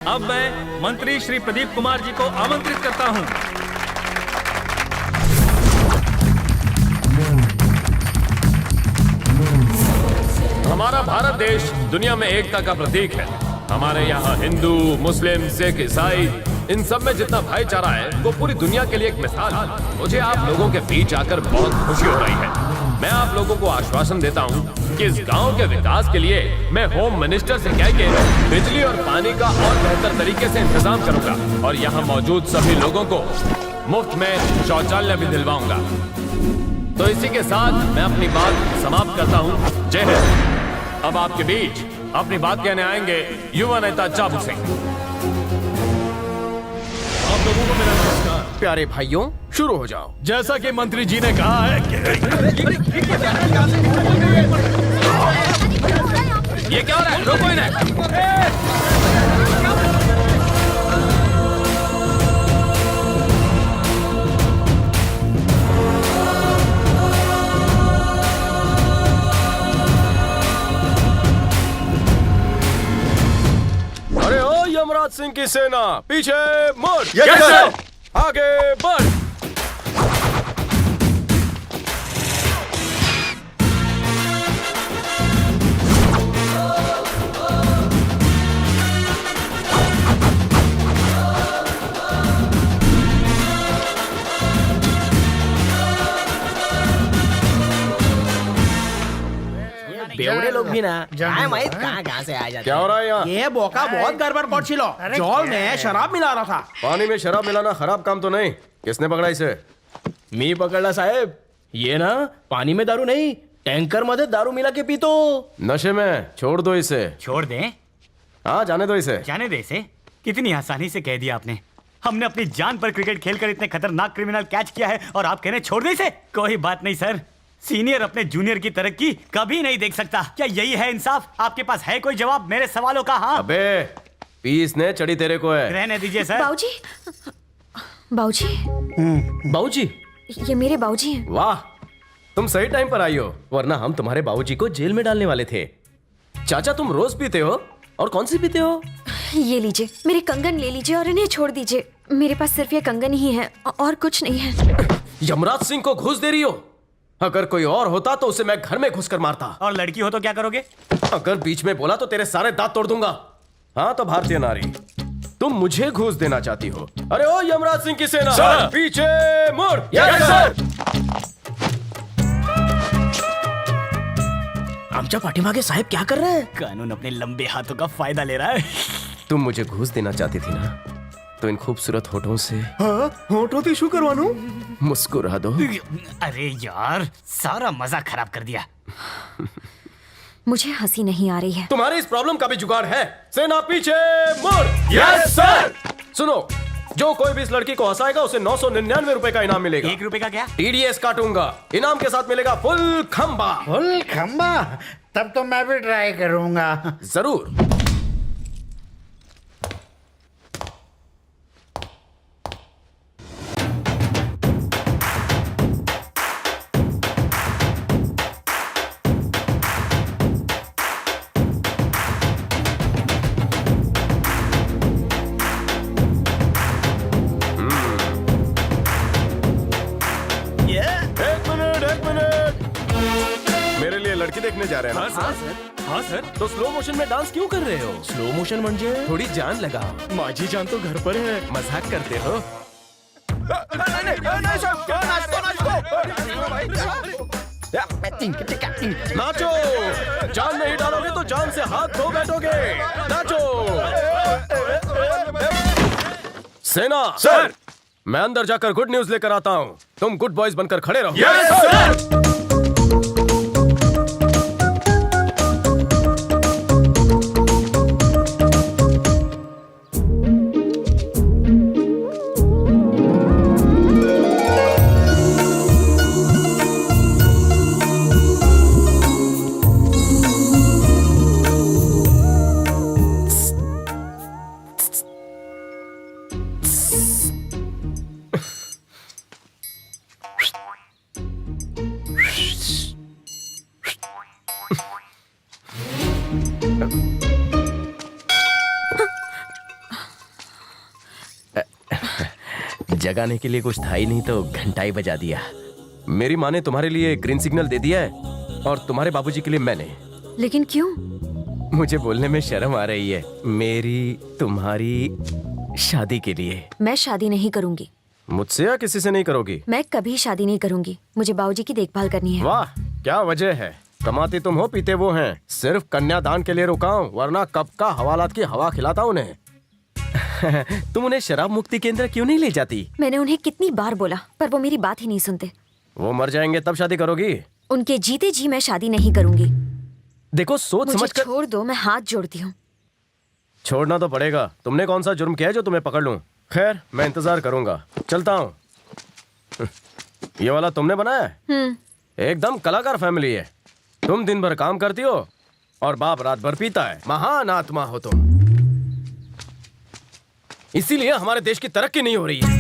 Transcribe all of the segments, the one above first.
अब मैं मंत्री श्री प्रदीप कुमार जी को आमंत्रित करता हूं। हमारा भारत देश दुनिया में एकता का प्रतीक है। हमारे यहाँ हिंदू, मुस्लिम, सिख, ईसाई, इन सब में जितना भाईचारा है वो पूरी दुनिया के लिए एक मिसाल है। मुझे आप लोगों के बीच आकर बहुत खुशी हो रही है। मैं आप लोगों को आश्वासन देता हूँ कि इस गांव के विकास के लिए मैं होम मिनिस्टर से कह के बिजली और पानी का और बेहतर तरीके से इंतजाम करूंगा और यहाँ मौजूद सभी लोगों को मुफ्त में शौचालय भी दिलवाऊंगा। तो इसी के साथ मैं अपनी बात समाप्त करता हूँ। जय हिंद। अब आपके बीच अपनी बात कहने आएंगे युवा नेता चाबू सिंह। आप लोगों को मेरा नमस्कार। प्यारे भाइयों, शुरू हो जाओ। जैसा कि मंत्री जी ने कहा है कि ये क्या हो रहा है? रोको इन्हें। अरे ओ यमराज सिंह की सेना, पीछे मुड़। Yes, sir! आगे बढ़। बेवड़े लोग भी ना काय माहित कहाँ से आ जाते। क्या हो रहा है यहाँ? ये बोका बहुत गड़बड़ पहुंची लो। जॉल में शराब मिला रहा था। पानी में शराब मिलाना खराब काम तो नहीं। किसने पकड़ा इसे? मी पकडला साहेब। ये ना पानी में दारू नहीं, टैंकर मध्ये दारू मिला के पीतो। नशे में। छोड़ दो इसे। छोड़ दें? हाँ, जाने दो इसे। जाने दे इसे? कितनी आसानी से कह दिया आपने। हमने अपनी जान पर क्रिकेट खेलकर इतने खतरनाक क्रिमिनल कैच किया है और आप कह रहे हैं छोड़ दे इसे? कोई बात नहीं सर, सीनियर अपने जूनियर की तरक्की कभी नहीं देख सकता। क्या यही है इंसाफ? आपके पास है कोई जवाब मेरे सवालों का? हाँ, अबे पीस ने चढ़ी तेरे को है। रहने दीजिए सर। बाऊजी, बाऊजी, बाबूजी, ये मेरे बाऊजी हैं। वाह, तुम सही टाइम पर आई हो, वरना हम तुम्हारे बाबूजी को जेल में डालने वाले थे। चाचा, तुम रोज पीते हो? और कौन सी पीते हो? ये लीजिए, मेरे कंगन ले लीजिए और इन्हें छोड़ दीजिए। मेरे पास सिर्फ ये कंगन ही है और कुछ नहीं है। यमराज सिंह को घूस दे रही हो? अगर कोई और होता तो उसे मैं घर में घुसकर मारता। और लड़की हो तो क्या करोगे? अगर बीच में बोला तो तेरे सारे दांत तोड़ दूंगा। हाँ तो भारतीय नारी, तुम मुझे घूस देना चाहती हो? अरे ओ यमराज सिंह की सेना, सर! पीछे मुड़। Yes sir. आमच्या पाठीमागे साहेब क्या कर रहे हैं? कानून अपने लंबे हाथों का फायदा ले रहा है। तुम मुझे घूस देना चाहती थी ना, तो इन खूबसूरत होठों से होठों शू करवानू? मुस्कुरा दो। अरे यार, सारा मजा खराब कर दिया। मुझे हंसी नहीं आ रही है। तुम्हारी इस प्रॉब्लम का भी जुगाड़ है। सेना पीछे मुड़। Yes sir. सुनो, जो कोई भी इस लड़की को हंसाएगा उसे 999 रुपए का इनाम मिलेगा। 1 रुपए का क्या? TDS काटूंगा। इनाम के साथ मिलेगा फुल खंबा। फुल खंबा? तब तो मैं भी ट्राई करूंगा। जरूर। एक मिनट। मेरे लिए लड़की देखने जा रहे हैं ना? हाँ सर। तो स्लो मोशन में डांस क्यों कर रहे हो? स्लो मोशन म्हणजे? थोड़ी जान लगाओ। माझी जान तो घर पर है। मजाक करते हो? नाचो। जान नहीं डालोगे तो जान से हाथ धो बैठोगे। नाचो। सेना सर। मैं अंदर जाकर गुड न्यूज लेकर आता हूँ। तुम गुड बॉयज बनकर खड़े रहो। Yes sir. जगाने के लिए कुछ था ही नहीं तो घंटा ही बजा दिया। मेरी माँ ने तुम्हारे लिए ग्रीन सिग्नल दे दिया है और तुम्हारे बाबूजी के लिए मैंने। लेकिन क्यों? मुझे बोलने में शर्म आ रही है। मेरी तुम्हारी शादी के लिए। मैं शादी नहीं करूंगी। मुझसे या किसी से नहीं करोगी? मैं कभी शादी नहीं करूंगी। मुझे बाबूजी की देखभाल करनी है। वाह, क्या वजह है? कमाते तुम हो, पीते वो हैं। सिर्फ कन्यादान के लिए रुका हूँ, वरना कब का हवालात की हवा खिलाता उन्हें। तुम उन्हें शराब मुक्ति केंद्र क्यों नहीं ले जाती? मैंने उन्हें कितनी बार बोला, पर वो मेरी बात ही नहीं सुनते। वो मर जाएंगे तब शादी करोगी? उनके जीते जी मैं शादी नहीं करूंगी। देखो, सोच मुझे समझ कर। छोड़ दो, मैं हाथ जोड़ती हूँ। छोड़ना तो पड़ेगा। तुमने कौन सा जुर्म किया है जो तुम्हें पकड़ लूं? खैर, मैं इंतजार करूंगा। चलता हूँ। ये वाला तुमने बनाया है? एकदम कलाकार फैमिली है। तुम दिन भर काम करती हो और बाप रात भर पीता है। महान आत्मा हो तुम। इसीलिए हमारे देश की तरक्की नहीं हो रही है।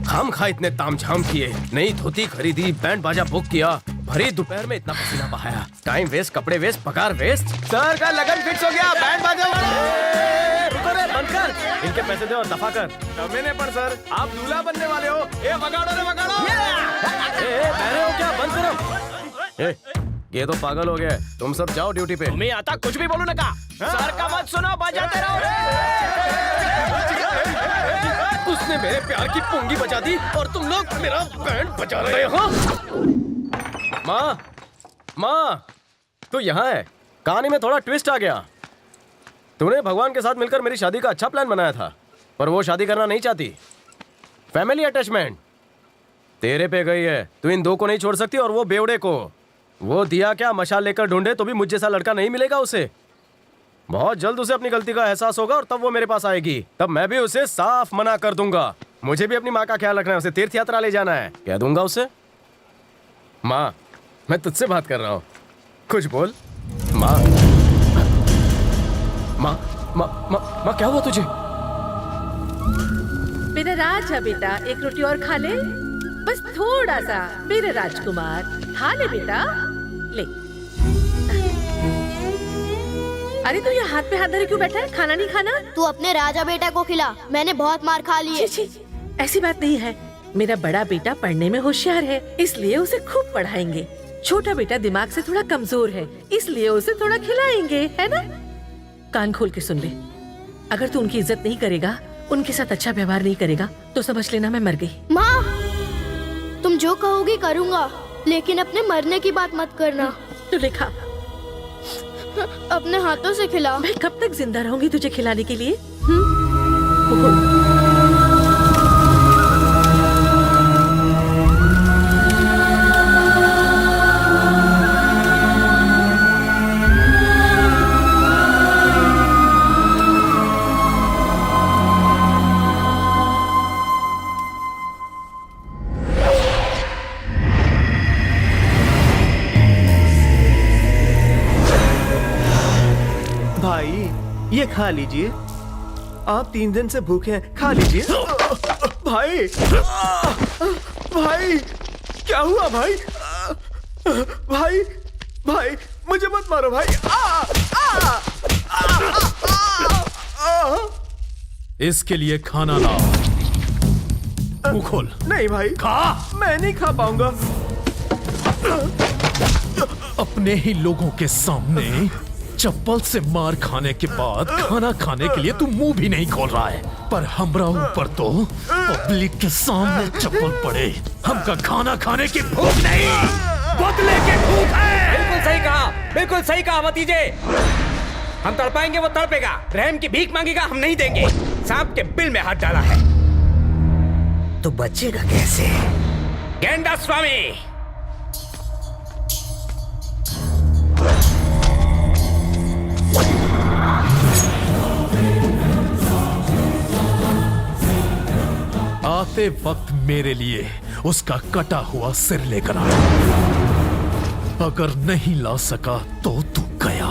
हम खा इतने तामझाम किए, नई धोती खरीदी, बैंड बाजा बुक किया, भरी दोपहर में इतना पसीना बहाया, टाइम वेस्ट, कपड़े वेस्ट, पगार वेस्ट। सर का लगन फिक्स हो गया, बैंड बाजा वाला। रुको रे, बंद कर। इनके पैसे दो और दफा कर। मैंने पर सर, आप दूल्हा बनने वाले हो। ए वगाड़ो रे वगाड़ो। बहरे हो क्या? बंद करो। ये तो पागल हो गया। तुम सब जाओ ड्यूटी पे। तुम्हें आता कुछ भी बोलू नका। सर का मत सुनो, बजाते रहो। उसने मेरे प्यार की पुंगी बजा दी और तुम लोग मेरा बैंड बजा रहे हो। माँ, माँ, तू यहाँ है। कहानी में थोड़ा ट्विस्ट आ गया। तूने भगवान के साथ मिलकर मेरी शादी का अच्छा प्लान बनाया था, पर वो शादी करना नहीं चाहती। फैमिली अटैचमेंट तेरे पे गई है। तू इन दो को नहीं छोड़ सकती और वो बेवड़े को। वो दिया क्या मशाल लेकर ढूंढे तो भी मुझ जैसा लड़का नहीं मिलेगा उसे। बहुत जल्द उसे अपनी गलती का एहसास होगा और तब वो मेरे पास आएगी। तब मैं भी उसे साफ मना कर दूंगा। मुझे भी अपनी माँ का ख्याल रखना है। उसे तीर्थ यात्रा ले जाना है। कह दूंगा उसे, माँ मैं तुझसे बात कर रहा हूँ, कुछ बोल। माँ, माँ, माँ, माँ, माँ क्या हुआ तुझे? मेरा राजा बेटा, एक रोटी और खा ले, बस थोड़ा सा। मेरे राजकुमार, खा ले बेटा, ले। अरे तू ये हाथ पे हाथ धरे क्यों बैठा है? खाना नहीं खाना? तू अपने राजा बेटा को खिला, मैंने बहुत मार खा ली है। छी, छी, ऐसी बात नहीं है। मेरा बड़ा बेटा पढ़ने में होशियार है, इसलिए उसे खूब पढ़ाएंगे। छोटा बेटा दिमाग से थोड़ा कमजोर है, इसलिए उसे थोड़ा खिलाएंगे, है ना? कान खोल के सुन ले। अगर तू उनकी इज्जत नहीं करेगा, उनके साथ अच्छा व्यवहार नहीं करेगा, तो समझ लेना मैं मर गई। माँ, तुम जो कहोगी करूँगा, लेकिन अपने मरने की बात मत करना। तू लिखा, अपने हाथों से खिला। मैं कब तक जिंदा रहूंगी तुझे खिलाने के लिए? भाई ये खा लीजिए, आप 3 दिन से भूखे हैं, खा लीजिए। भाई, भाई क्या हुआ भाई? भाई, भाई मुझे मत मारो भाई। इसके लिए खाना लाओ। मुंह खोल। नहीं भाई, खा। मैं नहीं खा पाऊंगा। अपने ही लोगों के सामने चप्पल से मार खाने के बाद खाना खाने के लिए तू मुंह भी नहीं खोल रहा है, पर हमरा ऊपर तो पब्लिक के सामने चप्पल पड़े। हमका खाना खाने की भूख नहीं, बदले की भूख है। बिल्कुल सही कहा, बिल्कुल सही कहा भतीजे। हम तड़पाएंगे, वो तड़पेगा। रहम की भीख मांगेगा, हम नहीं देंगे। सांप के बिल में हाथ डाला है तो बचेगा कैसे? गेंडा स्वामी, आते वक्त मेरे लिए उसका कटा हुआ सिर लेकर आ। अगर नहीं ला सका तो तू गया।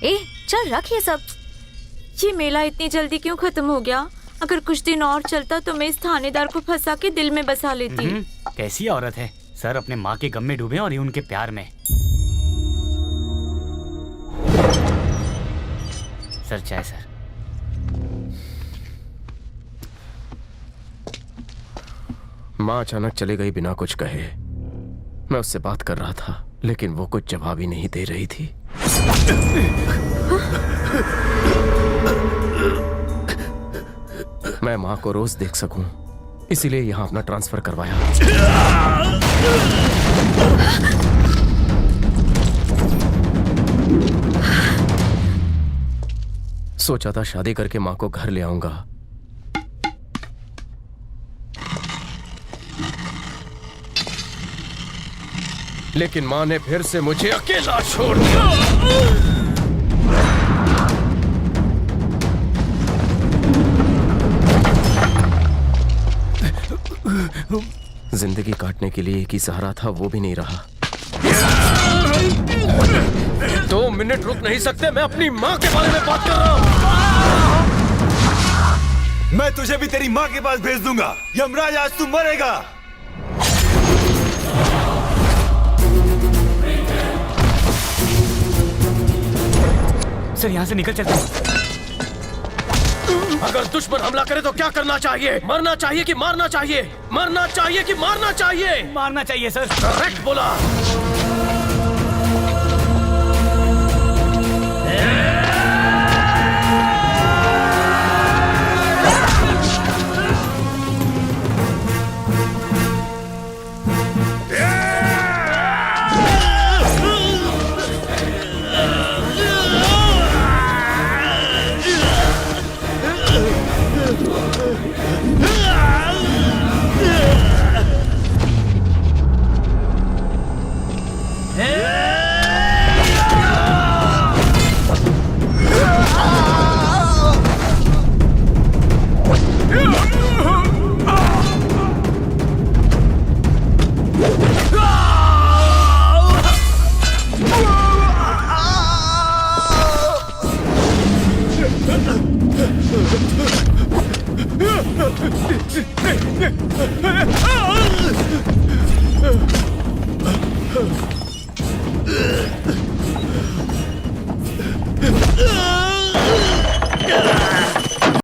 ए, चल रख ये सब। ये मेला इतनी जल्दी क्यों खत्म हो गया? अगर कुछ दिन और चलता तो मैं इस थानेदार को फंसा के दिल में बसा लेती। कैसी औरत है सर, अपने माँ के गम में डूबे और ये उनके प्यार में। सर चाय सर। माँ अचानक चली गई बिना कुछ कहे। मैं उससे बात कर रहा था लेकिन वो कुछ जवाब ही नहीं दे रही थी। मैं माँ को रोज देख सकूं इसीलिए यहां अपना ट्रांसफर करवाया। सोचा था शादी करके माँ को घर ले आऊंगा, लेकिन माँ ने फिर से मुझे अकेला छोड़ दिया। जिंदगी काटने के लिए एक ही सहारा था, वो भी नहीं रहा। 2 मिनट रुक नहीं सकते? मैं अपनी माँ के बारे में बात कर रहा हूँ। मैं तुझे भी तेरी माँ के पास भेज दूंगा। यमराज, आज तू मरेगा। सर यहाँ से निकल चलते हैं। अगर दुश्मन हमला करे तो क्या करना चाहिए? मरना चाहिए कि मारना चाहिए? मरना चाहिए कि मारना चाहिए? मारना चाहिए सर। करेक्ट बोला।